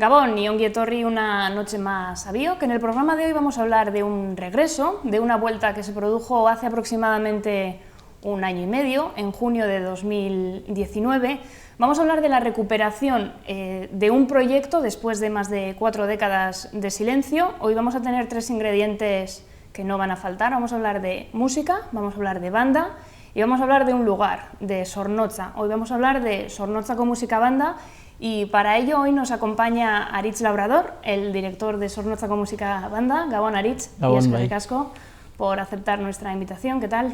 Gabón y ongi etorri una noche más a Bio, que en el programa de hoy vamos a hablar de un regreso, de una vuelta que se produjo hace aproximadamente un año y medio, en junio de 2019. Vamos a hablar de la recuperación de un proyecto después de más de 4 décadas de silencio. Hoy vamos a tener 3 ingredientes que no van a faltar. Vamos a hablar de música, vamos a hablar de banda y vamos a hablar de un lugar, de Zornotza. Hoy vamos a hablar de Zornotza con música banda y para ello hoy nos acompaña Aritz Labrador, el director de Zornotza con música banda. Gabón, Aritz, y eskerrik asko por aceptar nuestra invitación. ¿Qué tal?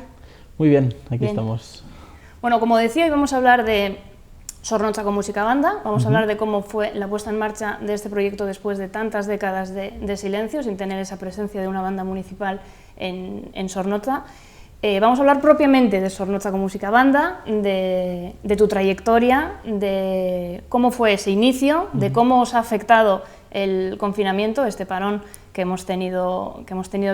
Muy bien, aquí estamos. Bueno, como decía, hoy vamos a hablar de Zornotza con música banda, vamos a hablar de cómo fue la puesta en marcha de este proyecto después de tantas décadas de silencio, sin tener esa presencia de una banda municipal en Zornotza. Vamos a hablar propiamente de Zornotza con música banda, de tu trayectoria, de cómo fue ese inicio, de cómo os ha afectado el confinamiento, este parón que hemos tenido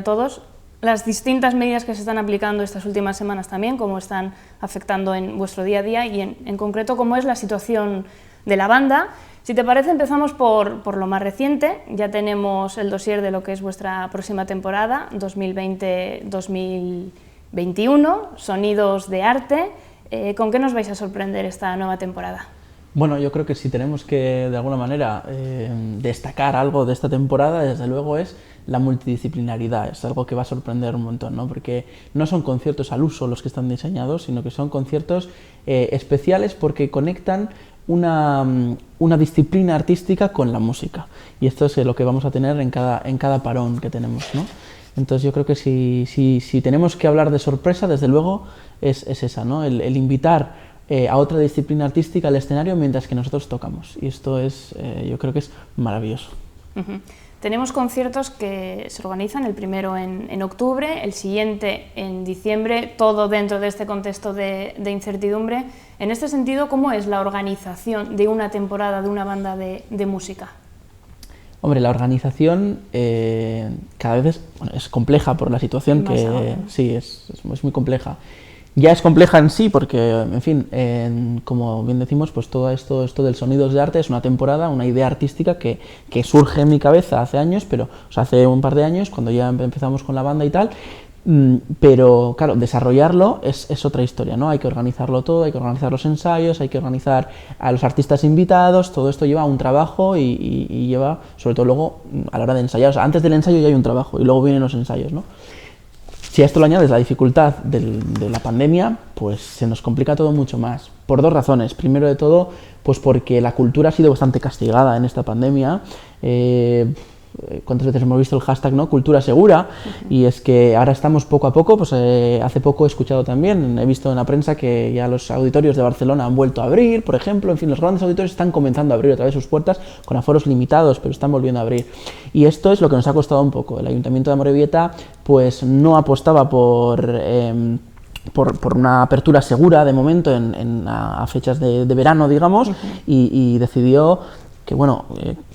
todos, las distintas medidas que se están aplicando estas últimas semanas también, cómo están afectando en vuestro día a día y en concreto cómo es la situación de la banda. Si te parece, empezamos por lo más reciente. Ya tenemos el dossier de lo que es vuestra próxima temporada, 2020-2021, Sonidos de Arte. ¿Con qué nos vais a sorprender esta nueva temporada? Bueno, yo creo que si tenemos que, de alguna manera, destacar algo de esta temporada, desde luego es la multidisciplinaridad. Es algo que va a sorprender un montón, ¿no? Porque no son conciertos al uso los que están diseñados, sino que son conciertos especiales porque conectan una disciplina artística con la música. Y esto es lo que vamos a tener en cada parón que tenemos, ¿no? Entonces yo creo que si tenemos que hablar de sorpresa, desde luego es esa, ¿no? El invitar a otra disciplina artística al escenario mientras que nosotros tocamos. Y esto es, yo creo que es maravilloso. Tenemos conciertos que se organizan, el primero en octubre, el siguiente en diciembre, todo dentro de este contexto de incertidumbre. En este sentido, ¿cómo es la organización de una temporada de una banda de música? Hombre, la organización cada vez es compleja por la situación sí, es muy compleja. Ya es compleja en sí porque, en fin, como bien decimos, pues todo esto del Sonidos de Arte es una temporada, una idea artística que surge en mi cabeza hace años, hace un par de años, cuando ya empezamos con la banda y tal, pero claro, desarrollarlo es otra historia, ¿no? Hay que organizarlo todo, hay que organizar los ensayos, hay que organizar a los artistas invitados, todo esto lleva un trabajo y lleva, sobre todo luego, a la hora de ensayar, o sea, antes del ensayo ya hay un trabajo y luego vienen los ensayos, ¿no? Si a esto le añades la dificultad de la pandemia, pues se nos complica todo mucho más, por 2 razones. Primero de todo, pues porque la cultura ha sido bastante castigada en esta pandemia. ¿Cuántas veces hemos visto el hashtag, ¿no? Cultura segura? Y es que ahora estamos poco a poco, pues hace poco he escuchado también, he visto en la prensa que ya los auditorios de Barcelona han vuelto a abrir, por ejemplo, en fin, los grandes auditorios están comenzando a abrir otra vez sus puertas con aforos limitados, pero están volviendo a abrir. Y esto es lo que nos ha costado un poco. El Ayuntamiento de Amorebieta pues no apostaba por una apertura segura de momento a fechas de verano, digamos, y decidió que, bueno,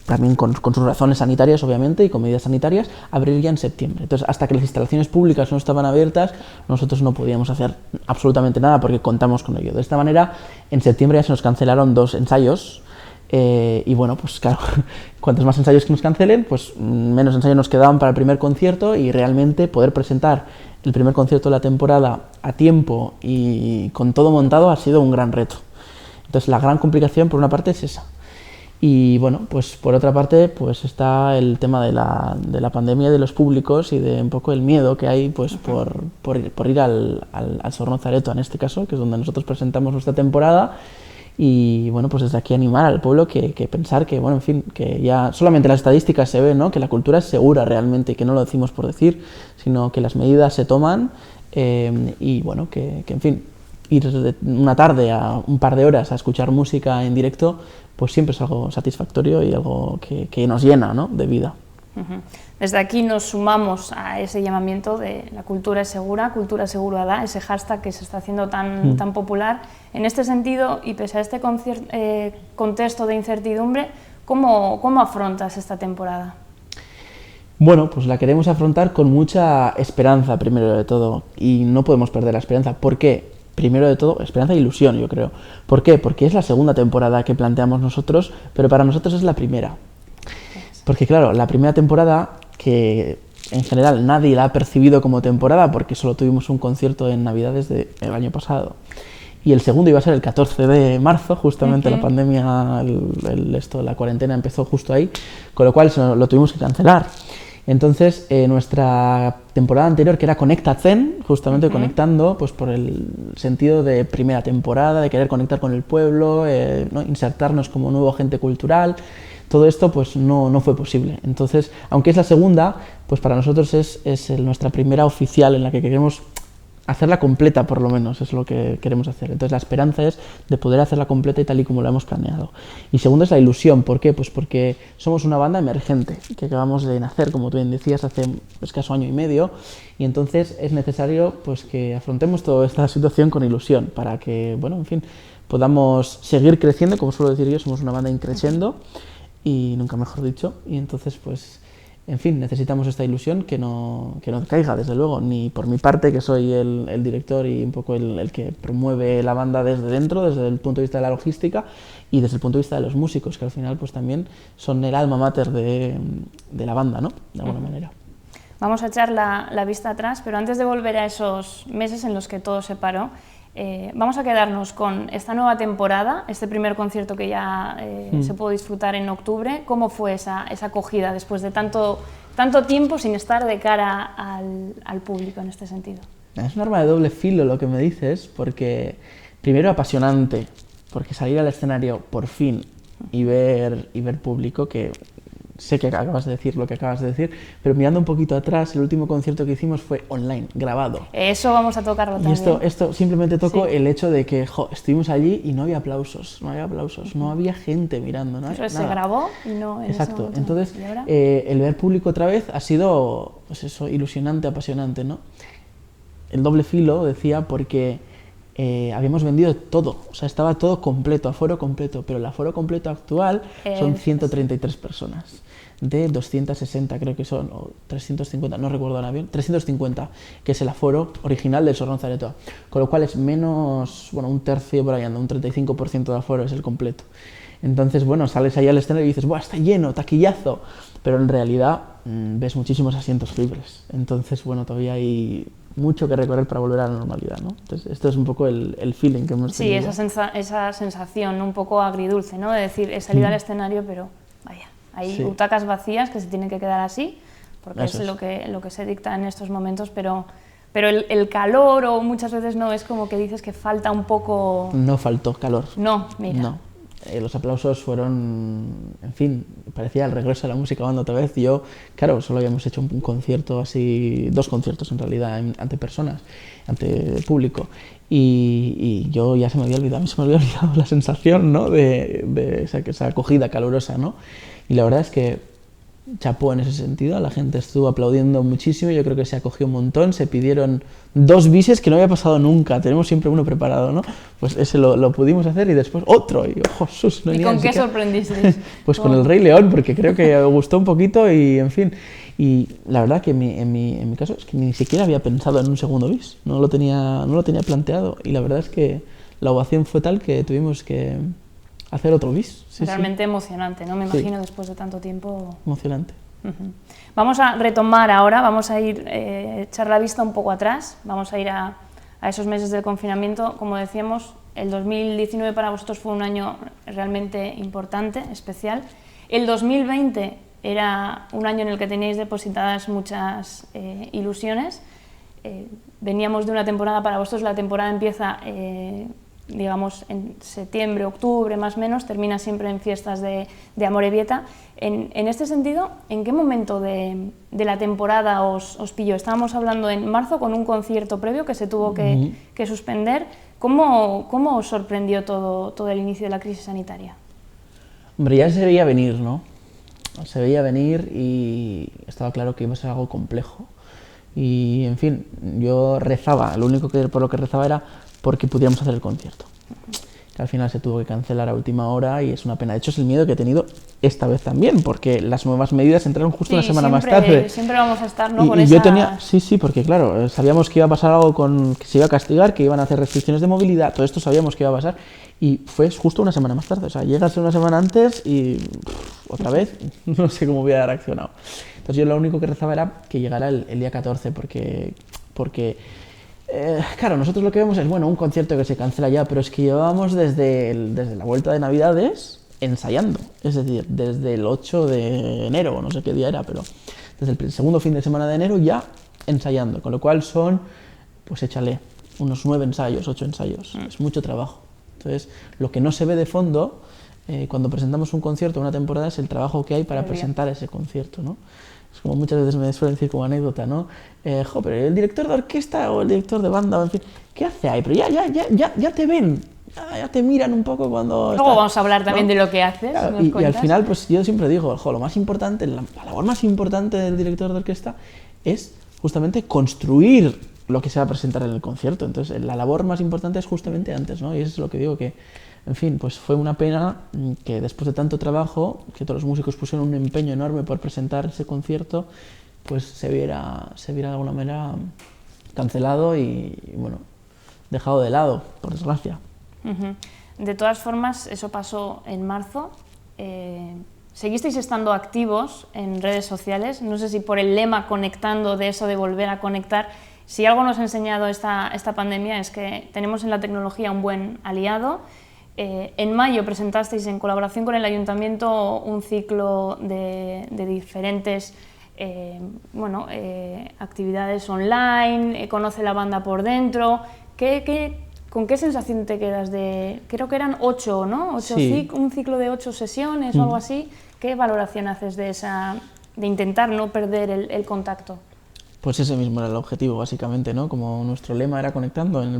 también con sus razones sanitarias, obviamente, y con medidas sanitarias, abrir ya en septiembre. Entonces, hasta que las instalaciones públicas no estaban abiertas, nosotros no podíamos hacer absolutamente nada porque contamos con ello. De esta manera, en septiembre ya se nos cancelaron 2 ensayos, y bueno, pues claro, cuantos más ensayos que nos cancelen, pues menos ensayos nos quedaban para el primer concierto, y realmente poder presentar el primer concierto de la temporada a tiempo y con todo montado ha sido un gran reto. Entonces, la gran complicación, por una parte, es esa. Y bueno, pues por otra parte, pues está el tema de la pandemia, de los públicos y de un poco el miedo que hay pues por ir al Zornotza Aretoa, en este caso, que es donde nosotros presentamos nuestra temporada. Y bueno, pues desde aquí animar al pueblo que pensar que, bueno, en fin, que ya solamente las estadísticas se ven, ¿no? Que la cultura es segura realmente y que no lo decimos por decir, sino que las medidas se toman, y bueno, que en fin, ir de una tarde a un par de horas a escuchar música en directo, pues siempre es algo satisfactorio y algo que nos llena, ¿no? De vida. Desde aquí nos sumamos a ese llamamiento de la cultura es segura, cultura segura da, ese hashtag que se está haciendo tan popular. En este sentido, y pese a este contexto de incertidumbre, ¿cómo afrontas esta temporada? Bueno, pues la queremos afrontar con mucha esperanza, primero de todo, y no podemos perder la esperanza. ¿Por qué? Primero de todo, esperanza e ilusión, yo creo. ¿Por qué? Porque es la segunda temporada que planteamos nosotros, pero para nosotros es la primera. Porque claro, la primera temporada, que en general nadie la ha percibido como temporada porque solo tuvimos un concierto en Navidades del año pasado, y el segundo iba a ser el 14 de marzo, justamente la pandemia, la cuarentena empezó justo ahí, con lo cual lo tuvimos que cancelar. Entonces, nuestra temporada anterior, que era Conecta Zen, justamente conectando, pues por el sentido de primera temporada, de querer conectar con el pueblo, ¿no? Insertarnos como nuevo agente cultural, todo esto pues no fue posible. Entonces, aunque es la segunda, pues para nosotros es nuestra primera oficial en la que queremos hacerla completa, por lo menos, es lo que queremos hacer. Entonces la esperanza es de poder hacerla completa y tal y como lo hemos planeado. Y segundo es la ilusión. ¿Por qué? Pues porque somos una banda emergente, que acabamos de nacer, como tú bien decías, hace escaso año y medio, y entonces es necesario pues que afrontemos toda esta situación con ilusión, para que, bueno, en fin, podamos seguir creciendo. Como suelo decir yo, somos una banda increciendo, y nunca mejor dicho, y entonces pues en fin, necesitamos esta ilusión que no caiga, desde luego, ni por mi parte, que soy el director y un poco el que promueve la banda desde dentro, desde el punto de vista de la logística, y desde el punto de vista de los músicos, que al final pues también son el alma mater de la banda, ¿no? De alguna manera. Vamos a echar la vista atrás, pero antes de volver a esos meses en los que todo se paró, vamos a quedarnos con esta nueva temporada, este primer concierto que ya se pudo disfrutar en octubre. ¿Cómo fue esa acogida después de tanto tiempo sin estar de cara al público en este sentido? Es un arma de doble filo lo que me dices, porque primero apasionante, porque salir al escenario por fin y ver público, que sé que acabas de decir lo que acabas de decir, pero mirando un poquito atrás, el último concierto que hicimos fue online, grabado. Eso vamos a tocarlo también. Y esto simplemente tocó el hecho de que estuvimos allí y no había aplausos, no había gente mirando. Pero se grabó y no en Exacto, ese entonces el ver público otra vez ha sido, pues eso, ilusionante, apasionante, ¿no? El doble filo, decía, porque habíamos vendido todo, o sea, estaba todo completo, aforo completo, pero el aforo completo actual son 133 personas, de 260 creo que son, o 350, no recuerdo ahora bien, 350, que es el aforo original del Sorronza Aretoa, con lo cual es menos, bueno, un tercio por ahí anda, un 35% de aforo es el completo. Entonces, bueno, sales ahí al escenario y dices, ¡buah, está lleno, taquillazo! Pero en realidad ves muchísimos asientos libres, entonces, bueno, todavía hay mucho que recorrer para volver a la normalidad, ¿no? Entonces, esto es un poco el feeling que hemos tenido. Sí, esa sensación un poco agridulce, ¿no? De decir, he salido al escenario, pero vaya, hay butacas vacías que se tienen que quedar así, porque eso es lo que se dicta en estos momentos, pero el calor, o muchas veces no, es como que dices que falta un poco... No faltó calor. No, mira. No. Los aplausos fueron, en fin, parecía el regreso de la música banda otra vez. Yo, claro, solo habíamos hecho un concierto así, 2 conciertos en realidad, ante personas, ante público, y yo ya se me había olvidado la sensación, ¿no? de esa acogida calurosa, ¿no? Y la verdad es que chapó en ese sentido, la gente estuvo aplaudiendo muchísimo, yo creo que se acogió un montón, se pidieron 2 bises que no había pasado nunca, tenemos siempre uno preparado, ¿no? Pues ese lo pudimos hacer y después otro, y oh, ¡Jesús! No. ¿Y con qué sorprendisteis? Pues con el Rey León, porque creo que me gustó un poquito y, en fin, y la verdad que en mi caso es que ni siquiera había pensado en un segundo bis, no lo tenía planteado, y la verdad es que la ovación fue tal que tuvimos que hacer otro bis. Realmente emocionante, ¿no? Me imagino después de tanto tiempo. Emocionante. Vamos a retomar ahora, vamos a ir echar la vista un poco atrás, vamos a ir a esos meses del confinamiento. Como decíamos, el 2019 para vosotros fue un año realmente importante, especial. El 2020 era un año en el que teníais depositadas muchas ilusiones. Veníamos de una temporada, para vosotros la temporada empieza digamos en septiembre, octubre más o menos, termina siempre en fiestas de Amorebieta. En este sentido, ¿en qué momento de la temporada os pilló? Estábamos hablando en marzo con un concierto previo que se tuvo que suspender. ¿Cómo os sorprendió todo el inicio de la crisis sanitaria? Hombre, ya se veía venir, ¿no? Se veía venir y estaba claro que iba a ser algo complejo. Y, en fin, yo rezaba, lo único por lo que rezaba era porque pudiéramos hacer el concierto. que al final se tuvo que cancelar a última hora y es una pena. De hecho, es el miedo que he tenido esta vez también, porque las nuevas medidas entraron justo una semana más tarde. Siempre vamos a estar, ¿no? Y, con y esa... yo tenía, sí, porque claro, sabíamos que iba a pasar algo que se iba a castigar, que iban a hacer restricciones de movilidad, todo esto sabíamos que iba a pasar y fue justo una semana más tarde. O sea, llegas una semana antes y otra vez, no sé cómo hubiera reaccionado. Entonces yo lo único que rezaba era que llegara el día 14, porque claro, nosotros lo que vemos es, bueno, un concierto que se cancela ya, pero es que llevábamos desde la vuelta de Navidades ensayando, es decir, desde el 8 de enero, no sé qué día era, pero desde el segundo fin de semana de enero ya ensayando, con lo cual son, pues échale, unos 9 ensayos, 8 ensayos, es mucho trabajo. Entonces, lo que no se ve de fondo, cuando presentamos un concierto una temporada, es el trabajo que hay para presentar ese concierto, ¿no? Es como muchas veces me suelen decir como anécdota, ¿no? Pero el director de orquesta o el director de banda, o en fin, ¿qué hace ahí? Pero ya te ven, ya te miran un poco cuando... Luego vamos a hablar también de lo que haces. Claro, y al final, pues yo siempre digo, lo más importante, la labor más importante del director de orquesta es justamente construir lo que se va a presentar en el concierto. Entonces, la labor más importante es justamente antes, ¿no? Y eso es lo que digo que, en fin, pues fue una pena que después de tanto trabajo, que todos los músicos pusieron un empeño enorme por presentar ese concierto, pues se viera de alguna manera cancelado y bueno, dejado de lado, por desgracia. De todas formas, eso pasó en marzo. Seguisteis estando activos en redes sociales, no sé si por el lema conectando, de eso de volver a conectar. Si algo nos ha enseñado esta pandemia es que tenemos en la tecnología un buen aliado. En mayo presentasteis en colaboración con el Ayuntamiento un ciclo de diferentes actividades online, conoce la banda por dentro. ¿Con qué sensación te quedas creo que eran 8, ¿no? Sí. Un ciclo de 8 sesiones o algo así. ¿Qué valoración haces de intentar no perder el contacto? Pues ese mismo era el objetivo, básicamente, ¿no? Como nuestro lema era conectando en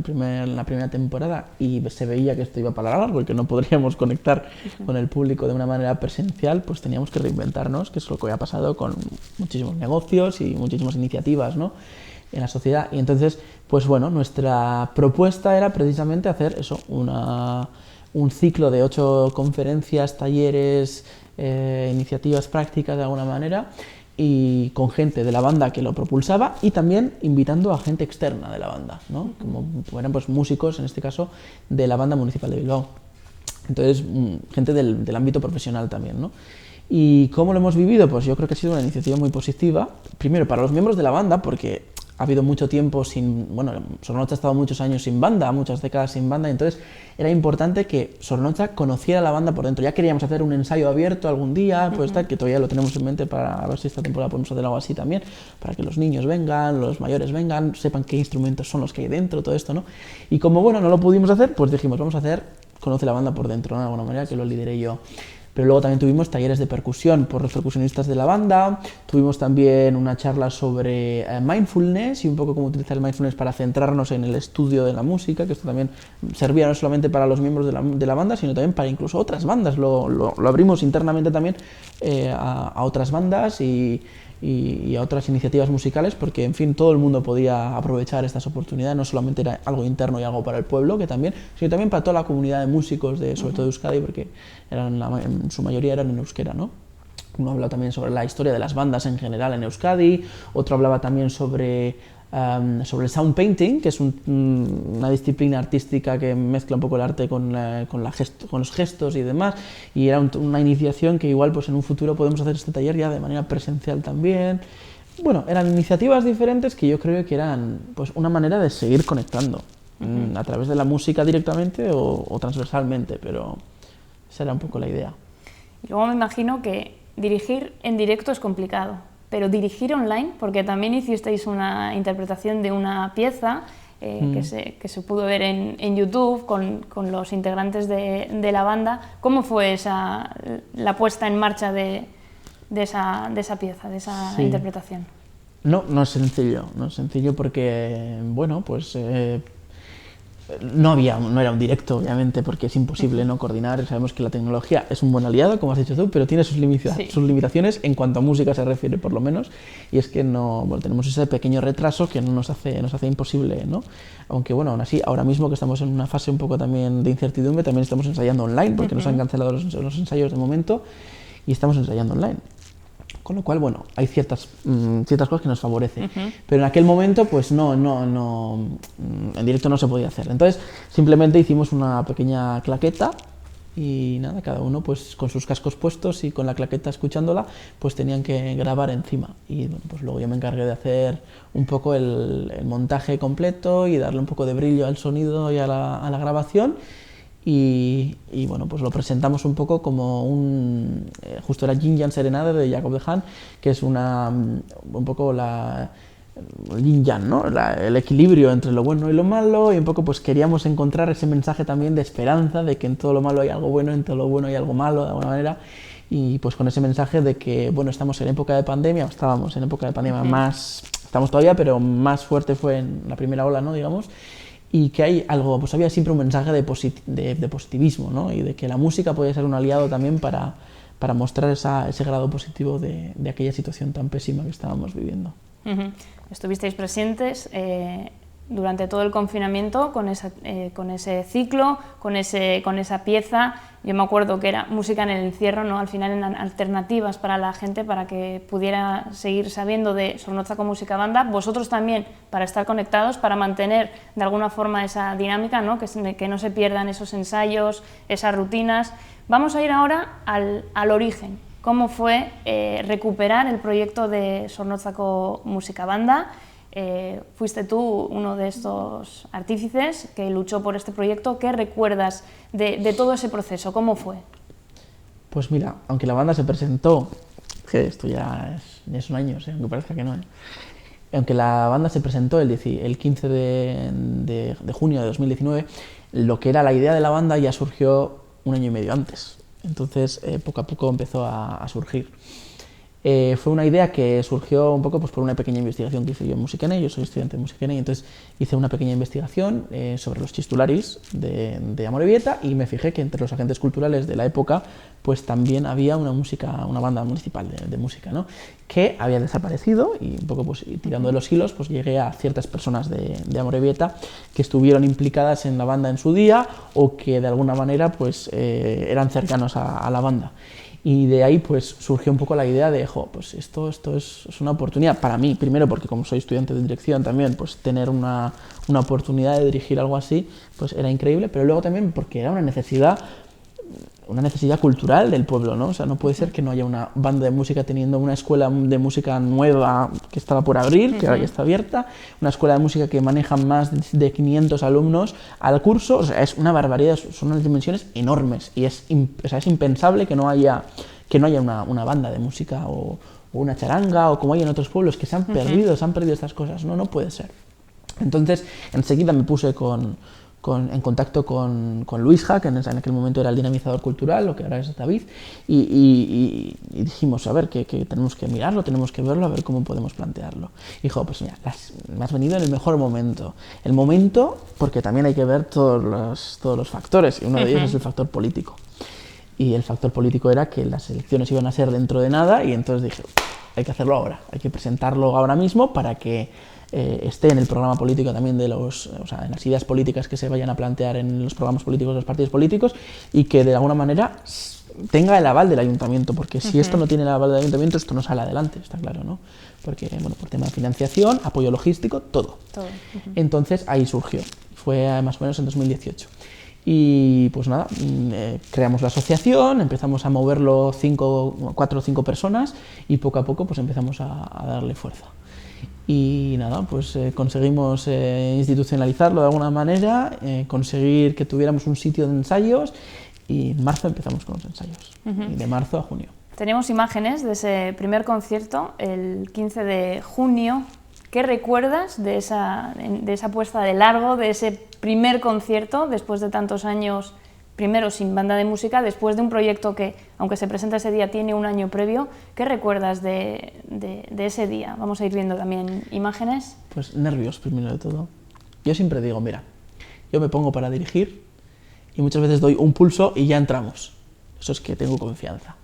la primera temporada y se veía que esto iba para largo y que no podríamos conectar con el público de una manera presencial, pues teníamos que reinventarnos, que es lo que ha pasado con muchísimos negocios y muchísimas iniciativas, ¿no?, en la sociedad. Y entonces, pues bueno, nuestra propuesta era precisamente hacer eso, un ciclo de 8 conferencias, talleres, iniciativas prácticas de alguna manera, y con gente de la banda que lo propulsaba y también invitando a gente externa de la banda, ¿no? Como eran pues músicos, en este caso, de la banda municipal de Bilbao. Entonces, gente del ámbito profesional también, ¿no? ¿Y cómo lo hemos vivido? Pues yo creo que ha sido una iniciativa muy positiva, primero para los miembros de la banda, porque ha habido mucho tiempo Sornocha ha estado muchos años sin banda, muchas décadas sin banda, y entonces era importante que Sornocha conociera la banda por dentro. Ya queríamos hacer un ensayo abierto algún día, pues tal, que todavía lo tenemos en mente para ver si esta temporada podemos hacer algo así también, para que los niños vengan, los mayores vengan, sepan qué instrumentos son los que hay dentro, todo esto, ¿no? Y como bueno, no lo pudimos hacer, pues dijimos, vamos a hacer Conoce la banda por dentro, ¿no?, de alguna manera, que lo lideré yo. Pero luego también tuvimos talleres de percusión por los percusionistas de la banda, tuvimos también una charla sobre mindfulness y un poco cómo utilizar el mindfulness para centrarnos en el estudio de la música, que esto también servía no solamente para los miembros de la banda, sino también para incluso otras bandas. Lo abrimos internamente también a otras bandas y a otras iniciativas musicales, porque en fin todo el mundo podía aprovechar estas oportunidades, no solamente era algo interno y algo para el pueblo, sino también para toda la comunidad de músicos, sobre todo de Euskadi, porque en su mayoría eran en euskera, ¿no? Uno hablaba también sobre la historia de las bandas en general en Euskadi, otro hablaba también sobre el sound painting, que es una disciplina artística que mezcla un poco el arte con los gestos y demás, y era una iniciación que igual pues en un futuro podemos hacer este taller ya de manera presencial también. Bueno, eran iniciativas diferentes que yo creo que eran pues una manera de seguir conectando a través de la música directamente o transversalmente, pero esa era un poco la idea. Y luego me imagino que dirigir en directo es complicado, pero dirigir online, porque también hicisteis una interpretación de una pieza que se pudo ver en YouTube con los integrantes de la banda. ¿Cómo fue la puesta en marcha de esa pieza, de esa interpretación? No es sencillo porque, bueno, pues no era un directo, obviamente, porque es imposible no coordinar. Sabemos que la tecnología es un buen aliado, como has dicho tú, pero tiene sus limitaciones en cuanto a música se refiere, por lo menos. Y es que tenemos ese pequeño retraso que nos hace imposible, ¿no? Aunque bueno, aún así, ahora mismo que estamos en una fase un poco también de incertidumbre, también estamos ensayando online, porque nos han cancelado los ensayos de momento y estamos ensayando online. Con lo cual, bueno, hay ciertas cosas que nos favorecen. Pero en aquel momento, pues no, en directo no se podía hacer. Entonces, simplemente hicimos una pequeña claqueta y nada, cada uno pues con sus cascos puestos y con la claqueta escuchándola, pues tenían que grabar encima. Y bueno, pues luego yo me encargué de hacer un poco el montaje completo y darle un poco de brillo al sonido y a la grabación. Y bueno, pues lo presentamos un poco como justo era Yin Yang Serenade de Jacob de Haan, que es un poco el Yin Yang, ¿no? El equilibrio entre lo bueno y lo malo, y un poco pues queríamos encontrar ese mensaje también de esperanza, de que en todo lo malo hay algo bueno, en todo lo bueno hay algo malo, de alguna manera, y pues con ese mensaje de que, bueno, estábamos en época de pandemia, estamos todavía, pero más fuerte fue en la primera ola, ¿no? Digamos, y que hay algo, pues había siempre un mensaje de positivismo, ¿no? Y de que la música podía ser un aliado también para mostrar ese grado positivo de aquella situación tan pésima que estábamos viviendo. Estuvisteis presentes durante todo el confinamiento con ese ciclo, con esa pieza. Yo me acuerdo que era música en el encierro, ¿no? Al final eran alternativas para la gente, para que pudiera seguir sabiendo de Zornotzako Musika Banda. Vosotros también, para estar conectados, para mantener de alguna forma esa dinámica, ¿no? Que no se pierdan esos ensayos, esas rutinas. Vamos a ir ahora al origen. ¿Cómo fue recuperar el proyecto de Zornotzako Musika Banda? Fuiste tú uno de estos artífices que luchó por este proyecto. ¿Qué recuerdas de todo ese proceso? ¿Cómo fue? Pues mira, aunque la banda se presentó, que esto ya es un año, aunque parezca que no, aunque la banda se presentó el 15 de junio de 2019, lo que era la idea de la banda ya surgió un año y medio antes. Entonces, poco a poco empezó a surgir. Fue una idea que surgió un poco pues, por una pequeña investigación que hice yo en Musikene. Yo soy estudiante de Musikene y entonces hice una pequeña investigación sobre los chistularis de Amorebieta, y me fijé que entre los agentes culturales de la época pues también había una banda municipal de música, ¿no? Que había desaparecido, y un poco pues, tirando de los hilos pues llegué a ciertas personas de Amorebieta que estuvieron implicadas en la banda en su día o que de alguna manera pues, eran cercanos a la banda. Y de ahí pues surgió un poco la idea de, pues esto es una oportunidad para mí, primero porque como soy estudiante de dirección también, pues tener una oportunidad de dirigir algo así, pues era increíble, pero luego también porque era una necesidad cultural del pueblo, ¿no? O sea, no puede ser que no haya una banda de música teniendo una escuela de música nueva que estaba por abrir, que ahora ya está abierta, una escuela de música que maneja más de 500 alumnos al curso. O sea, es una barbaridad, son unas dimensiones enormes, y es impensable que no haya una banda de música o una charanga, o como hay en otros pueblos que se han perdido estas cosas. No puede ser. Entonces, enseguida me puse en contacto con Luisja, que en aquel momento era el dinamizador cultural, lo que ahora es David, y dijimos, a ver, que tenemos que mirarlo, tenemos que verlo, a ver cómo podemos plantearlo. Y dijo, pues mira, me has venido en el mejor momento. El momento, porque también hay que ver todos los factores, y uno de ellos es el factor político. Y el factor político era que las elecciones iban a ser dentro de nada, y entonces dije, hay que hacerlo ahora, hay que presentarlo ahora mismo para que esté en el programa político también en las ideas políticas que se vayan a plantear en los programas políticos de los partidos políticos, y que de alguna manera tenga el aval del ayuntamiento, porque si esto no tiene el aval del ayuntamiento, esto no sale adelante, está claro, ¿no? Porque, bueno, por tema de financiación, apoyo logístico, todo. Entonces ahí surgió, fue más o menos en 2018. Y pues nada, creamos la asociación, empezamos a moverlo 4 o 5 personas, y poco a poco pues empezamos a darle fuerza. Y nada, pues conseguimos institucionalizarlo de alguna manera, conseguir que tuviéramos un sitio de ensayos, y en marzo empezamos con los ensayos, y de marzo a junio. Tenemos imágenes de ese primer concierto, el 15 de junio. ¿Qué recuerdas de esa puesta de largo, de ese primer concierto, después de tantos años, primero sin banda de música, después de un proyecto que, aunque se presenta ese día, tiene un año previo? ¿Qué recuerdas de ese día? Vamos a ir viendo también imágenes. Pues nervios, primero de todo. Yo siempre digo, mira, yo me pongo para dirigir y muchas veces doy un pulso y ya entramos. Eso es que tengo confianza.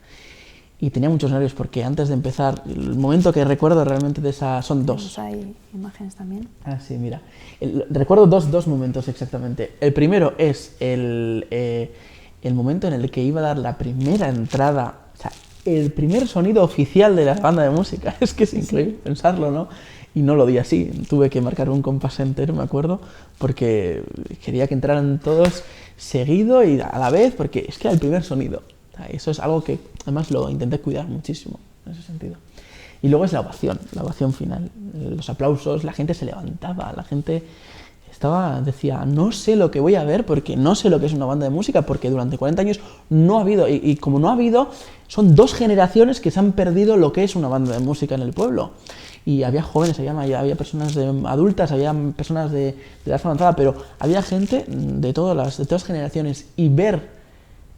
Y tenía muchos nervios porque antes de empezar, el momento que recuerdo realmente de esa, son dos. Hay imágenes también. Ah, sí, mira. Recuerdo dos momentos exactamente. El primero es el momento en el que iba a dar la primera entrada, o sea, el primer sonido oficial de la banda de música. Es que es increíble pensarlo, ¿no? Y no lo di así. Tuve que marcar un compás entero, me acuerdo, porque quería que entraran todos seguido y a la vez, porque es que era el primer sonido. Eso es algo que además lo intenté cuidar muchísimo en ese sentido. Y luego es la ovación final, los aplausos, la gente se levantaba, la gente decía, no sé lo que voy a ver porque no sé lo que es una banda de música, porque durante 40 años no ha habido, y como no ha habido, son 2 generaciones que se han perdido lo que es una banda de música en el pueblo. Y había jóvenes, había personas adultas, había personas de edad avanzada, pero había gente de todas las generaciones, y ver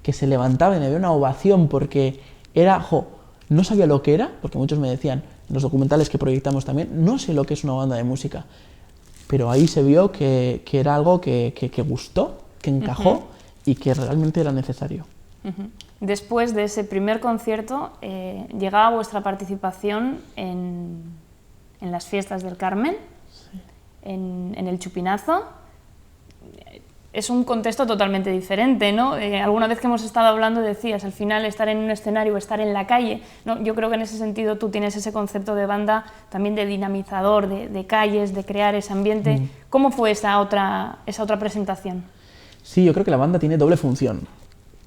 que se levantaban y había una ovación porque era, no sabía lo que era, porque muchos me decían, en los documentales que proyectamos también, no sé lo que es una banda de música, pero ahí se vio que era algo que gustó, que encajó y que realmente era necesario. Después de ese primer concierto, llegaba vuestra participación en las fiestas del Carmen, sí. en el Chupinazo. Es un contexto totalmente diferente, ¿no? Alguna vez que hemos estado hablando decías, al final estar en un escenario, estar en la calle, ¿no? Yo creo que en ese sentido tú tienes ese concepto de banda también de dinamizador, de calles, de crear ese ambiente. ¿Cómo fue esa otra presentación? Sí, yo creo que la banda tiene doble función.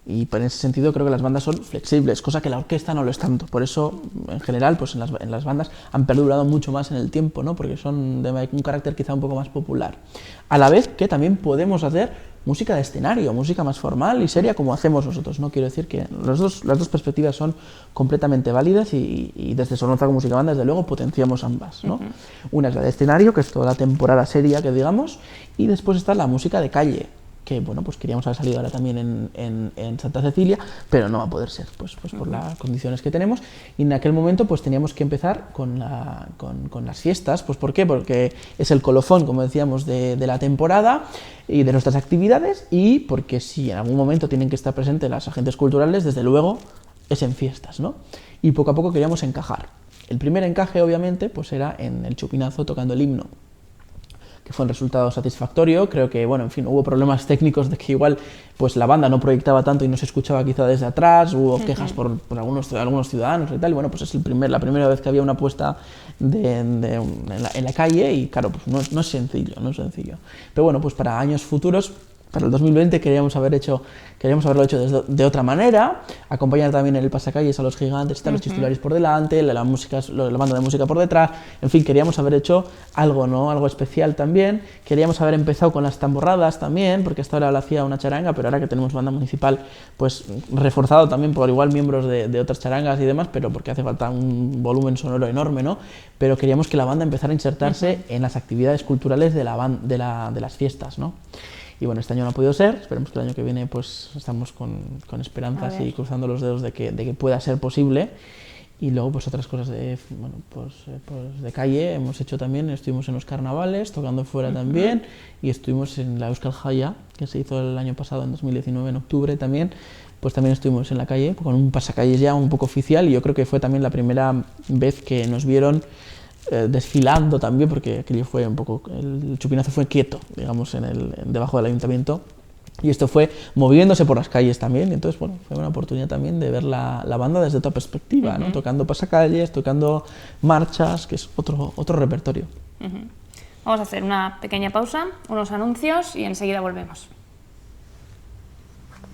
Y en ese sentido creo que las bandas son flexibles, cosa que la orquesta no lo es tanto. Por eso, en general, pues en las bandas han perdurado mucho más en el tiempo, ¿no? Porque son de un carácter quizá un poco más popular. A la vez que también podemos hacer música de escenario, música más formal y seria como hacemos nosotros, ¿no? Quiero decir que las dos perspectivas son completamente válidas y desde Sornoza con Música Banda, desde luego, potenciamos ambas, ¿no? Una es la de escenario, que es toda la temporada seria, que digamos, y después está la música de calle, que bueno, pues queríamos haber salido ahora también en Santa Cecilia, pero no va a poder ser, pues por las condiciones que tenemos, y en aquel momento pues teníamos que empezar con las fiestas. Pues ¿por qué? Porque es el colofón, como decíamos, de la temporada y de nuestras actividades, y porque si en algún momento tienen que estar presentes los agentes culturales, desde luego es en fiestas, ¿no? Y poco a poco queríamos encajar. El primer encaje, obviamente, pues era en el Chupinazo tocando el himno, que fue un resultado satisfactorio. Creo que, bueno, en fin, hubo problemas técnicos de que igual pues la banda no proyectaba tanto y no se escuchaba quizá desde atrás, hubo quejas por algunos ciudadanos y tal, y bueno, pues es la primera vez que había una puesta en la calle, y claro, pues no es sencillo. Pero bueno, pues para años futuros, para el 2020 queríamos haberlo hecho de otra manera, acompañar también en el pasacalles a los gigantes, los chistulares por delante, la banda de música por detrás, en fin, queríamos haber hecho algo, ¿no? Algo especial también. Queríamos haber empezado con las tamborradas también, porque hasta ahora lo hacía una charanga, pero ahora que tenemos banda municipal, pues reforzado también por igual miembros de otras charangas y demás, pero porque hace falta un volumen sonoro enorme, ¿no? Pero queríamos que la banda empezara a insertarse en las actividades culturales de las fiestas, ¿no? Y bueno, este año no ha podido ser, esperemos que el año que viene pues estamos con esperanzas y cruzando los dedos de que pueda ser posible. Y luego pues otras cosas de calle hemos hecho también. Estuvimos en los carnavales, tocando fuera también, y estuvimos en la Euskal Jaya, que se hizo el año pasado, en 2019, en octubre también. Pues también estuvimos en la calle, con un pasacalles ya un poco oficial, y yo creo que fue también la primera vez que nos vieron desfilando también, porque aquello fue un poco, el Chupinazo fue quieto, digamos, debajo del ayuntamiento, y esto fue moviéndose por las calles también. Entonces, bueno, fue una oportunidad también de ver la banda desde otra perspectiva, ¿no? Tocando pasacalles, tocando marchas, que es otro repertorio. Vamos a hacer una pequeña pausa, unos anuncios, y enseguida volvemos.